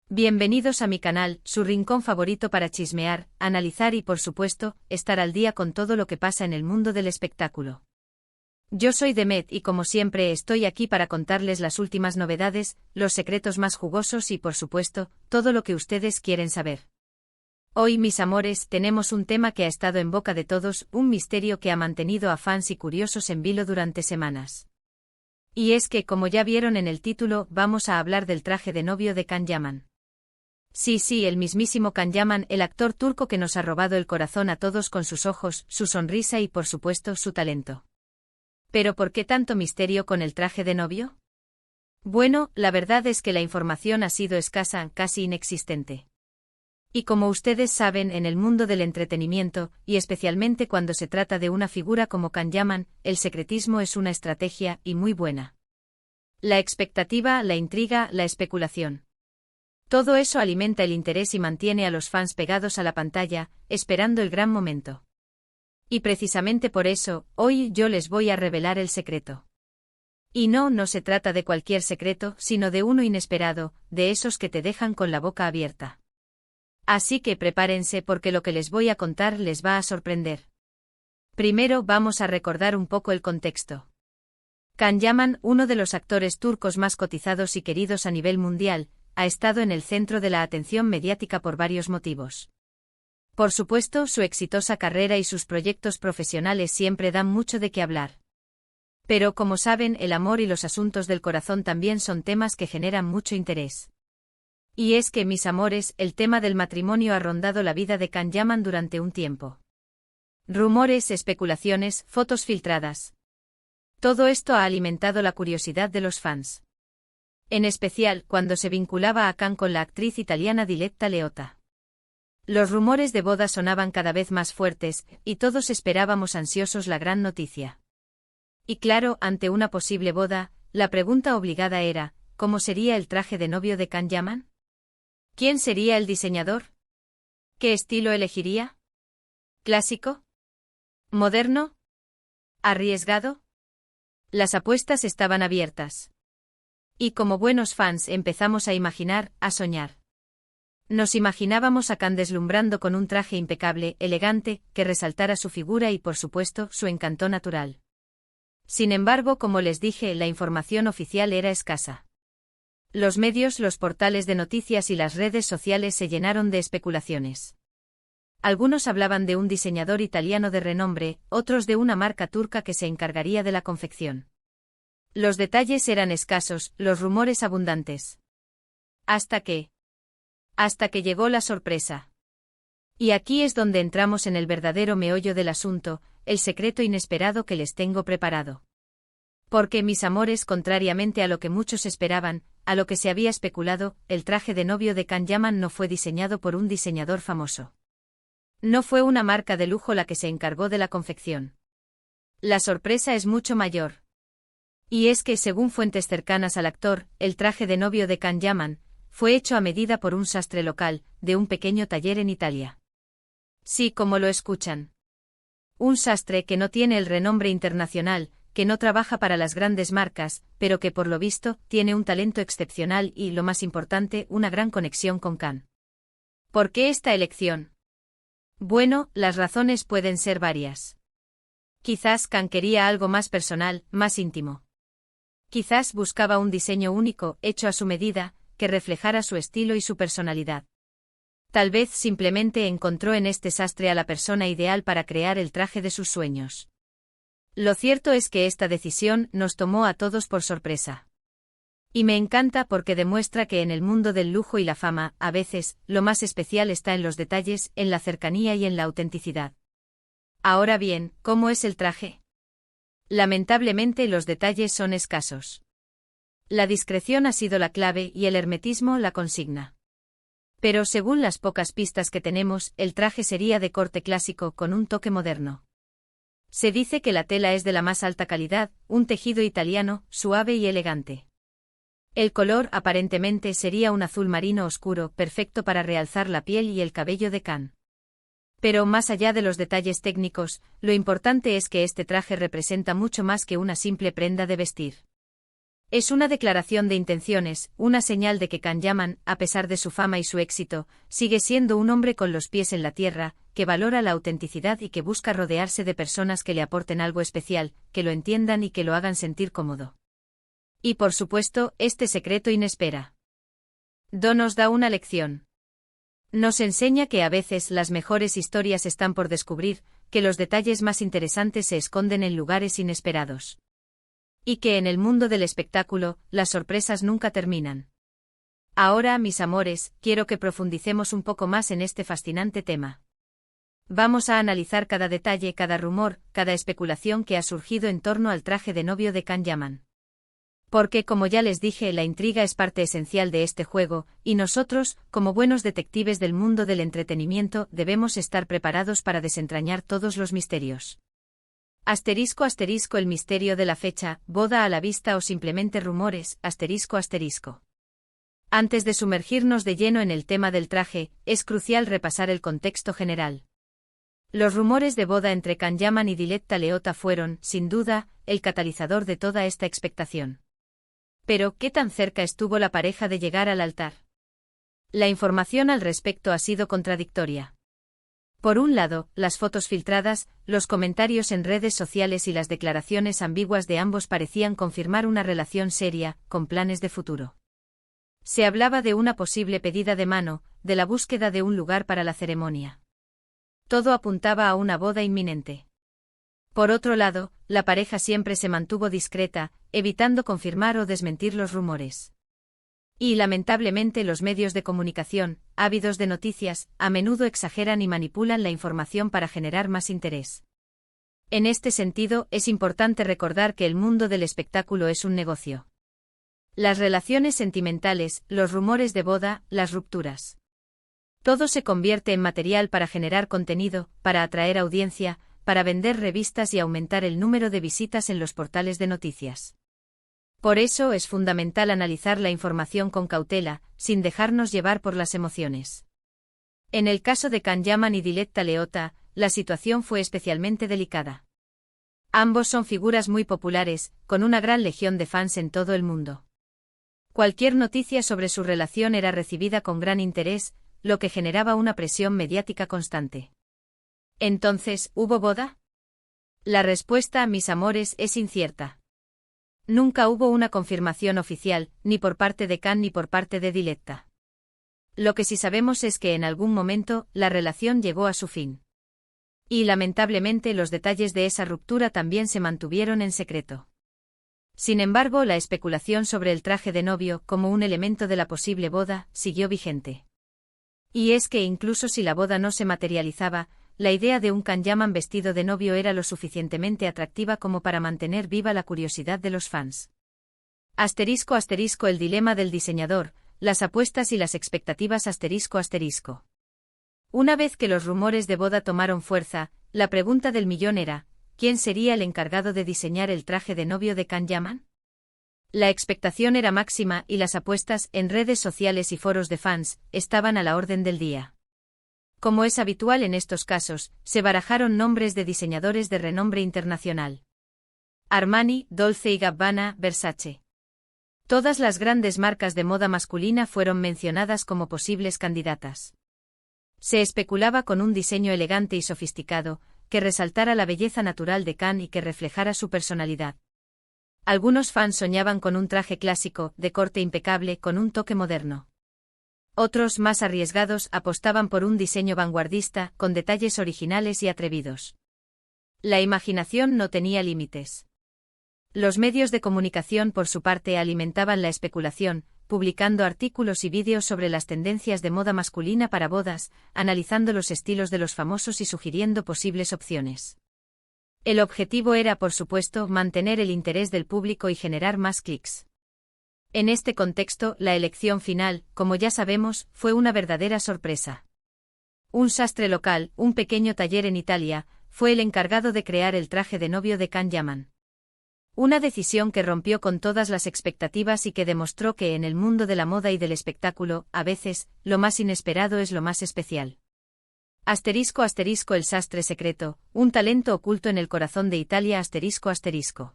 Bienvenidos a mi canal, su rincón favorito para chismear, analizar y por supuesto, estar al día con todo lo que pasa en el mundo del espectáculo. Yo soy Demet y como siempre estoy aquí para contarles las últimas novedades, los secretos más jugosos y por supuesto, todo lo que ustedes quieren saber. Hoy, mis amores, tenemos un tema que ha estado en boca de todos, un misterio que ha mantenido a fans y curiosos en vilo durante semanas. Y es que, como ya vieron en el título, vamos a hablar del traje de novio de Can Yaman. Sí, el mismísimo Can Yaman, el actor turco que nos ha robado el corazón a todos con sus ojos, su sonrisa y por supuesto su talento. ¿Pero por qué tanto misterio con el traje de novio? Bueno, la verdad es que la información ha sido escasa, casi inexistente. Y como ustedes saben, en el mundo del entretenimiento, y especialmente cuando se trata de una figura como Can Yaman, el secretismo es una estrategia, y muy buena. La expectativa, la intriga, la especulación. Todo eso alimenta el interés y mantiene a los fans pegados a la pantalla, esperando el gran momento. Y precisamente por eso, hoy yo les voy a revelar el secreto. Y no se trata de cualquier secreto, sino de uno inesperado, de esos que te dejan con la boca abierta. Así que prepárense porque lo que les voy a contar les va a sorprender. Primero vamos a recordar un poco el contexto. Can Yaman, uno de los actores turcos más cotizados y queridos a nivel mundial, ha estado en el centro de la atención mediática por varios motivos. Por supuesto, su exitosa carrera y sus proyectos profesionales siempre dan mucho de qué hablar. Pero como saben, el amor y los asuntos del corazón también son temas que generan mucho interés. Y es que, mis amores, el tema del matrimonio ha rondado la vida de Can Yaman durante un tiempo. Rumores, especulaciones, fotos filtradas. Todo esto ha alimentado la curiosidad de los fans. En especial, cuando se vinculaba a Can con la actriz italiana Diletta Leotta. Los rumores de boda sonaban cada vez más fuertes, y todos esperábamos ansiosos la gran noticia. Y claro, ante una posible boda, la pregunta obligada era, ¿cómo sería el traje de novio de Can Yaman? ¿Quién sería el diseñador? ¿Qué estilo elegiría? ¿Clásico? ¿Moderno? ¿Arriesgado? Las apuestas estaban abiertas. Y como buenos fans empezamos a imaginar, a soñar. Nos imaginábamos a Can deslumbrando con un traje impecable, elegante, que resaltara su figura y por supuesto, su encanto natural. Sin embargo, como les dije, la información oficial era escasa. Los medios, los portales de noticias y las redes sociales se llenaron de especulaciones. Algunos hablaban de un diseñador italiano de renombre, otros de una marca turca que se encargaría de la confección. Los detalles eran escasos, los rumores abundantes. Hasta que llegó la sorpresa. Y aquí es donde entramos en el verdadero meollo del asunto, el secreto inesperado que les tengo preparado. Porque, mis amores, contrariamente a lo que muchos esperaban, a lo que se había especulado, el traje de novio de Can Yaman no fue diseñado por un diseñador famoso. No fue una marca de lujo la que se encargó de la confección. La sorpresa es mucho mayor. Y es que, según fuentes cercanas al actor, el traje de novio de Can Yaman fue hecho a medida por un sastre local, de un pequeño taller en Italia. Sí, como lo escuchan. Un sastre que no tiene el renombre internacional, que no trabaja para las grandes marcas, pero que por lo visto, tiene un talento excepcional y, lo más importante, una gran conexión con Can. ¿Por qué esta elección? Bueno, las razones pueden ser varias. Quizás Can quería algo más personal, más íntimo. Quizás buscaba un diseño único, hecho a su medida, que reflejara su estilo y su personalidad. Tal vez simplemente encontró en este sastre a la persona ideal para crear el traje de sus sueños. Lo cierto es que esta decisión nos tomó a todos por sorpresa. Y me encanta porque demuestra que en el mundo del lujo y la fama, a veces, lo más especial está en los detalles, en la cercanía y en la autenticidad. Ahora bien, ¿cómo es el traje? Lamentablemente los detalles son escasos. La discreción ha sido la clave y el hermetismo la consigna. Pero según las pocas pistas que tenemos, el traje sería de corte clásico con un toque moderno. Se dice que la tela es de la más alta calidad, un tejido italiano, suave y elegante. El color aparentemente sería un azul marino oscuro, perfecto para realzar la piel y el cabello de Can. Pero más allá de los detalles técnicos, lo importante es que este traje representa mucho más que una simple prenda de vestir. Es una declaración de intenciones, una señal de que Can Yaman, a pesar de su fama y su éxito, sigue siendo un hombre con los pies en la tierra, que valora la autenticidad y que busca rodearse de personas que le aporten algo especial, que lo entiendan y que lo hagan sentir cómodo. Y por supuesto, este secreto inespera. Do nos da una lección. Nos enseña que a veces las mejores historias están por descubrir, que los detalles más interesantes se esconden en lugares inesperados. Y que en el mundo del espectáculo, las sorpresas nunca terminan. Ahora, mis amores, quiero que profundicemos un poco más en este fascinante tema. Vamos a analizar cada detalle, cada rumor, cada especulación que ha surgido en torno al traje de novio de Can Yaman. Porque, como ya les dije, la intriga es parte esencial de este juego, y nosotros, como buenos detectives del mundo del entretenimiento, debemos estar preparados para desentrañar todos los misterios. Asterisco asterisco el misterio de la fecha, boda a la vista o simplemente rumores, asterisco asterisco. Antes de sumergirnos de lleno en el tema del traje, es crucial repasar el contexto general. Los rumores de boda entre Can Yaman y Diletta Leotta fueron, sin duda, el catalizador de toda esta expectación. Pero, ¿qué tan cerca estuvo la pareja de llegar al altar? La información al respecto ha sido contradictoria. Por un lado, las fotos filtradas, los comentarios en redes sociales y las declaraciones ambiguas de ambos parecían confirmar una relación seria, con planes de futuro. Se hablaba de una posible pedida de mano, de la búsqueda de un lugar para la ceremonia. Todo apuntaba a una boda inminente. Por otro lado, la pareja siempre se mantuvo discreta, evitando confirmar o desmentir los rumores. Y lamentablemente los medios de comunicación, ávidos de noticias, a menudo exageran y manipulan la información para generar más interés. En este sentido, es importante recordar que el mundo del espectáculo es un negocio. Las relaciones sentimentales, los rumores de boda, las rupturas. Todo se convierte en material para generar contenido, para atraer audiencia, para vender revistas y aumentar el número de visitas en los portales de noticias. Por eso es fundamental analizar la información con cautela, sin dejarnos llevar por las emociones. En el caso de Can Yaman y Diletta Leotta, la situación fue especialmente delicada. Ambos son figuras muy populares, con una gran legión de fans en todo el mundo. Cualquier noticia sobre su relación era recibida con gran interés, lo que generaba una presión mediática constante. Entonces, ¿hubo boda? La respuesta, mis amores, es incierta. Nunca hubo una confirmación oficial, ni por parte de Can ni por parte de Diletta. Lo que sí sabemos es que en algún momento, la relación llegó a su fin. Y lamentablemente los detalles de esa ruptura también se mantuvieron en secreto. Sin embargo, la especulación sobre el traje de novio, como un elemento de la posible boda, siguió vigente. Y es que incluso si la boda no se materializaba, la idea de un Can Yaman vestido de novio era lo suficientemente atractiva como para mantener viva la curiosidad de los fans. Asterisco asterisco el dilema del diseñador, las apuestas y las expectativas asterisco asterisco. Una vez que los rumores de boda tomaron fuerza, la pregunta del millón era, ¿quién sería el encargado de diseñar el traje de novio de Can Yaman? La expectación era máxima y las apuestas, en redes sociales y foros de fans, estaban a la orden del día. Como es habitual en estos casos, se barajaron nombres de diseñadores de renombre internacional. Armani, Dolce y Gabbana, Versace. Todas las grandes marcas de moda masculina fueron mencionadas como posibles candidatas. Se especulaba con un diseño elegante y sofisticado, que resaltara la belleza natural de Can y que reflejara su personalidad. Algunos fans soñaban con un traje clásico, de corte impecable, con un toque moderno. Otros, más arriesgados, apostaban por un diseño vanguardista, con detalles originales y atrevidos. La imaginación no tenía límites. Los medios de comunicación, por su parte, alimentaban la especulación, publicando artículos y vídeos sobre las tendencias de moda masculina para bodas, analizando los estilos de los famosos y sugiriendo posibles opciones. El objetivo era, por supuesto, mantener el interés del público y generar más clics. En este contexto, la elección final, como ya sabemos, fue una verdadera sorpresa. Un sastre local, un pequeño taller en Italia, fue el encargado de crear el traje de novio de Can Yaman. Una decisión que rompió con todas las expectativas y que demostró que en el mundo de la moda y del espectáculo, a veces, lo más inesperado es lo más especial. Asterisco asterisco el sastre secreto, un talento oculto en el corazón de Italia asterisco asterisco.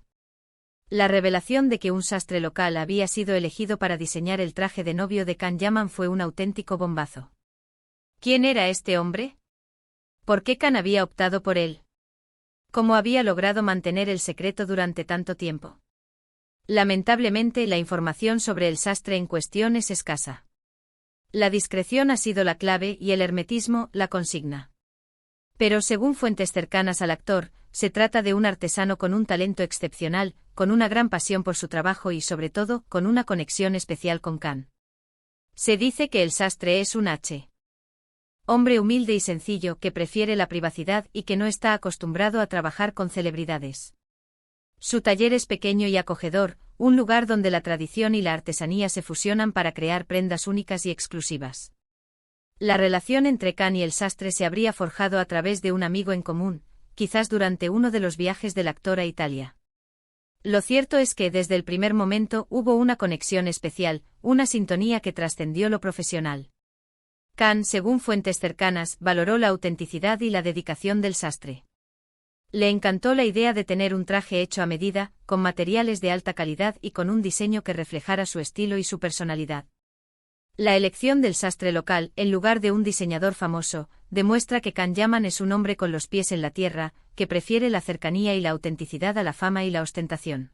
La revelación de que un sastre local había sido elegido para diseñar el traje de novio de Can Yaman fue un auténtico bombazo. ¿Quién era este hombre? ¿Por qué Can había optado por él? ¿Cómo había logrado mantener el secreto durante tanto tiempo? Lamentablemente, la información sobre el sastre en cuestión es escasa. La discreción ha sido la clave y el hermetismo, la consigna. Pero según fuentes cercanas al actor, se trata de un artesano con un talento excepcional, con una gran pasión por su trabajo y sobre todo, con una conexión especial con Can. Se dice que el sastre es un hombre humilde y sencillo que prefiere la privacidad y que no está acostumbrado a trabajar con celebridades. Su taller es pequeño y acogedor, un lugar donde la tradición y la artesanía se fusionan para crear prendas únicas y exclusivas. La relación entre Can y el sastre se habría forjado a través de un amigo en común, quizás durante uno de los viajes del actor a Italia. Lo cierto es que desde el primer momento hubo una conexión especial, una sintonía que trascendió lo profesional. Can, según fuentes cercanas, valoró la autenticidad y la dedicación del sastre. Le encantó la idea de tener un traje hecho a medida, con materiales de alta calidad y con un diseño que reflejara su estilo y su personalidad. La elección del sastre local, en lugar de un diseñador famoso, demuestra que Can Yaman es un hombre con los pies en la tierra, que prefiere la cercanía y la autenticidad a la fama y la ostentación.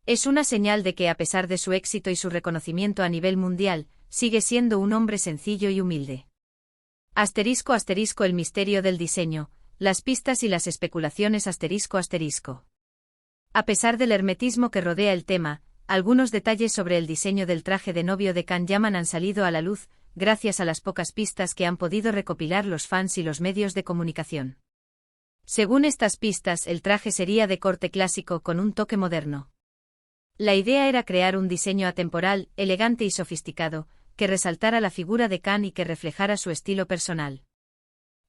Es una señal de que a pesar de su éxito y su reconocimiento a nivel mundial, sigue siendo un hombre sencillo y humilde. ***, el misterio del diseño, las pistas y las especulaciones ***. A pesar del hermetismo que rodea el tema, algunos detalles sobre el diseño del traje de novio de Can Yaman han salido a la luz, gracias a las pocas pistas que han podido recopilar los fans y los medios de comunicación. Según estas pistas, el traje sería de corte clásico con un toque moderno. La idea era crear un diseño atemporal, elegante y sofisticado, que resaltara la figura de Can y que reflejara su estilo personal.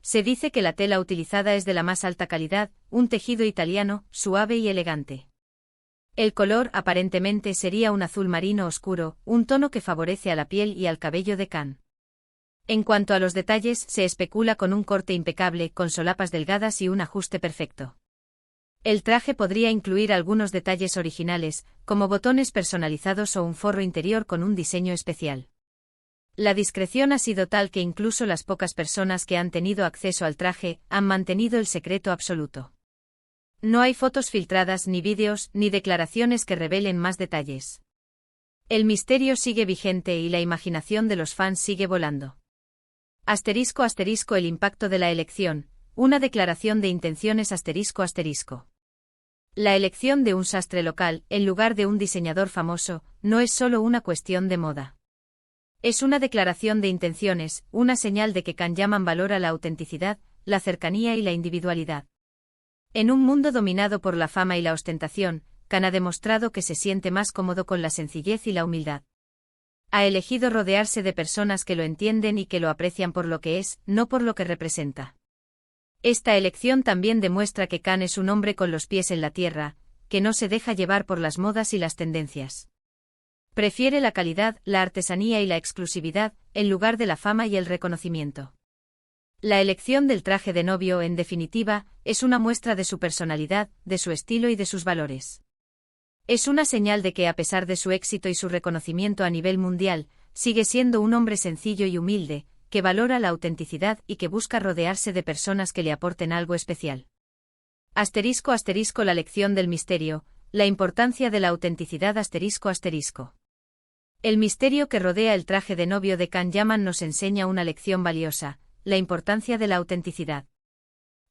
Se dice que la tela utilizada es de la más alta calidad, un tejido italiano, suave y elegante. El color aparentemente sería un azul marino oscuro, un tono que favorece a la piel y al cabello de Can. En cuanto a los detalles, se especula con un corte impecable, con solapas delgadas y un ajuste perfecto. El traje podría incluir algunos detalles originales, como botones personalizados o un forro interior con un diseño especial. La discreción ha sido tal que incluso las pocas personas que han tenido acceso al traje han mantenido el secreto absoluto. No hay fotos filtradas, ni vídeos, ni declaraciones que revelen más detalles. El misterio sigue vigente y la imaginación de los fans sigue volando. ***, el impacto de la elección, una declaración de intenciones ***. La elección de un sastre local, en lugar de un diseñador famoso, no es solo una cuestión de moda. Es una declaración de intenciones, una señal de que Can Yaman valora la autenticidad, la cercanía y la individualidad. En un mundo dominado por la fama y la ostentación, Can ha demostrado que se siente más cómodo con la sencillez y la humildad. Ha elegido rodearse de personas que lo entienden y que lo aprecian por lo que es, no por lo que representa. Esta elección también demuestra que Can es un hombre con los pies en la tierra, que no se deja llevar por las modas y las tendencias. Prefiere la calidad, la artesanía y la exclusividad, en lugar de la fama y el reconocimiento. La elección del traje de novio, en definitiva, es una muestra de su personalidad, de su estilo y de sus valores. Es una señal de que a pesar de su éxito y su reconocimiento a nivel mundial, sigue siendo un hombre sencillo y humilde, que valora la autenticidad y que busca rodearse de personas que le aporten algo especial. ***, la lección del misterio, la importancia de la autenticidad ***. El misterio que rodea el traje de novio de Can Yaman nos enseña una lección valiosa, la importancia de la autenticidad.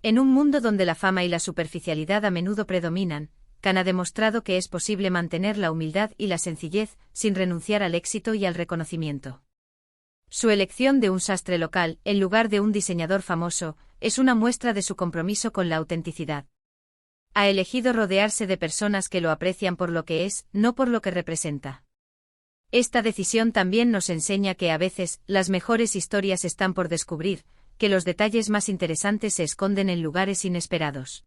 En un mundo donde la fama y la superficialidad a menudo predominan, Can ha demostrado que es posible mantener la humildad y la sencillez, sin renunciar al éxito y al reconocimiento. Su elección de un sastre local, en lugar de un diseñador famoso, es una muestra de su compromiso con la autenticidad. Ha elegido rodearse de personas que lo aprecian por lo que es, no por lo que representa. Esta decisión también nos enseña que a veces, las mejores historias están por descubrir, que los detalles más interesantes se esconden en lugares inesperados.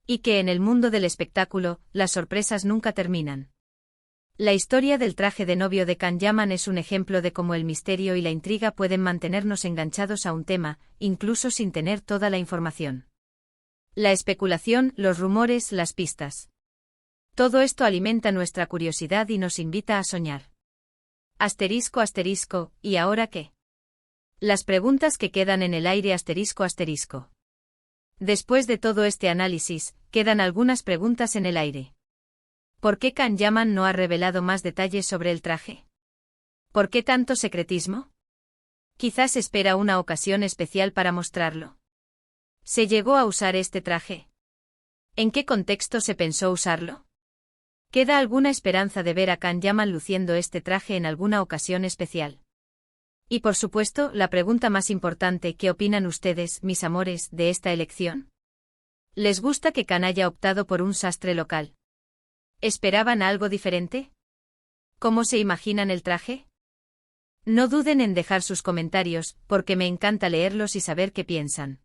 Y que en el mundo del espectáculo, las sorpresas nunca terminan. La historia del traje de novio de Can Yaman es un ejemplo de cómo el misterio y la intriga pueden mantenernos enganchados a un tema, incluso sin tener toda la información. La especulación, los rumores, las pistas. Todo esto alimenta nuestra curiosidad y nos invita a soñar. Asterisco asterisco, ¿y ahora qué? Las preguntas que quedan en el aire asterisco asterisco. Después de todo este análisis, quedan algunas preguntas en el aire. ¿Por qué Can Yaman no ha revelado más detalles sobre el traje? ¿Por qué tanto secretismo? Quizás espera una ocasión especial para mostrarlo. ¿Se llegó a usar este traje? ¿En qué contexto se pensó usarlo? ¿Queda alguna esperanza de ver a Can Yaman luciendo este traje en alguna ocasión especial? Y por supuesto, la pregunta más importante, ¿qué opinan ustedes, mis amores, de esta elección? ¿Les gusta que Can haya optado por un sastre local? ¿Esperaban algo diferente? ¿Cómo se imaginan el traje? No duden en dejar sus comentarios, porque me encanta leerlos y saber qué piensan.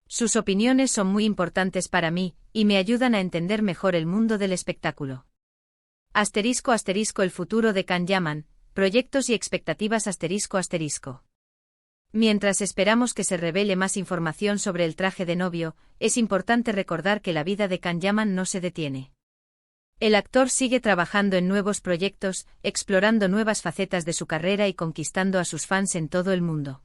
Sus opiniones son muy importantes para mí, y me ayudan a entender mejor el mundo del espectáculo. Asterisco asterisco el futuro de Can Yaman, proyectos y expectativas asterisco asterisco. Mientras esperamos que se revele más información sobre el traje de novio, es importante recordar que la vida de Can Yaman no se detiene. El actor sigue trabajando en nuevos proyectos, explorando nuevas facetas de su carrera y conquistando a sus fans en todo el mundo.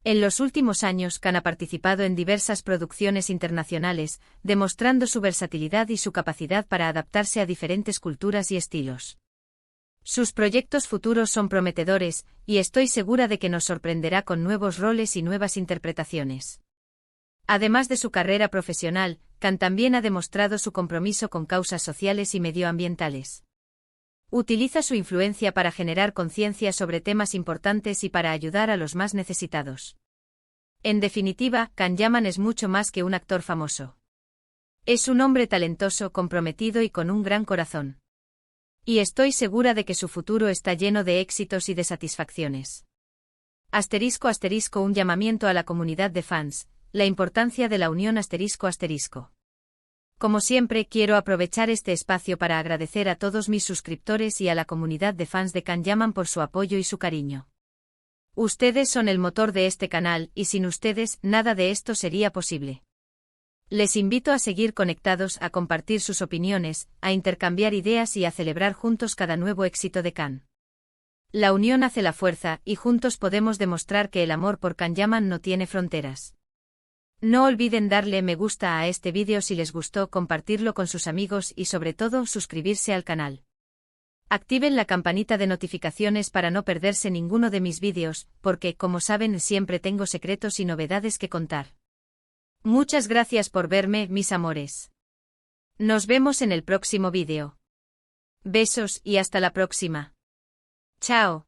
En los últimos años, Can ha participado en diversas producciones internacionales, demostrando su versatilidad y su capacidad para adaptarse a diferentes culturas y estilos. Sus proyectos futuros son prometedores, y estoy segura de que nos sorprenderá con nuevos roles y nuevas interpretaciones. Además de su carrera profesional, Can también ha demostrado su compromiso con causas sociales y medioambientales. Utiliza su influencia para generar conciencia sobre temas importantes y para ayudar a los más necesitados. En definitiva, Can Yaman es mucho más que un actor famoso. Es un hombre talentoso, comprometido y con un gran corazón. Y estoy segura de que su futuro está lleno de éxitos y de satisfacciones. Asterisco asterisco un llamamiento a la comunidad de fans, la importancia de la unión asterisco asterisco. Como siempre, quiero aprovechar este espacio para agradecer a todos mis suscriptores y a la comunidad de fans de Can Yaman por su apoyo y su cariño. Ustedes son el motor de este canal, y sin ustedes, nada de esto sería posible. Les invito a seguir conectados, a compartir sus opiniones, a intercambiar ideas y a celebrar juntos cada nuevo éxito de Can. La unión hace la fuerza, y juntos podemos demostrar que el amor por Can Yaman no tiene fronteras. No olviden darle me gusta a este vídeo si les gustó, compartirlo con sus amigos y sobre todo suscribirse al canal. Activen la campanita de notificaciones para no perderse ninguno de mis vídeos, porque, como saben, siempre tengo secretos y novedades que contar. Muchas gracias por verme, mis amores. Nos vemos en el próximo vídeo. Besos y hasta la próxima. Chao.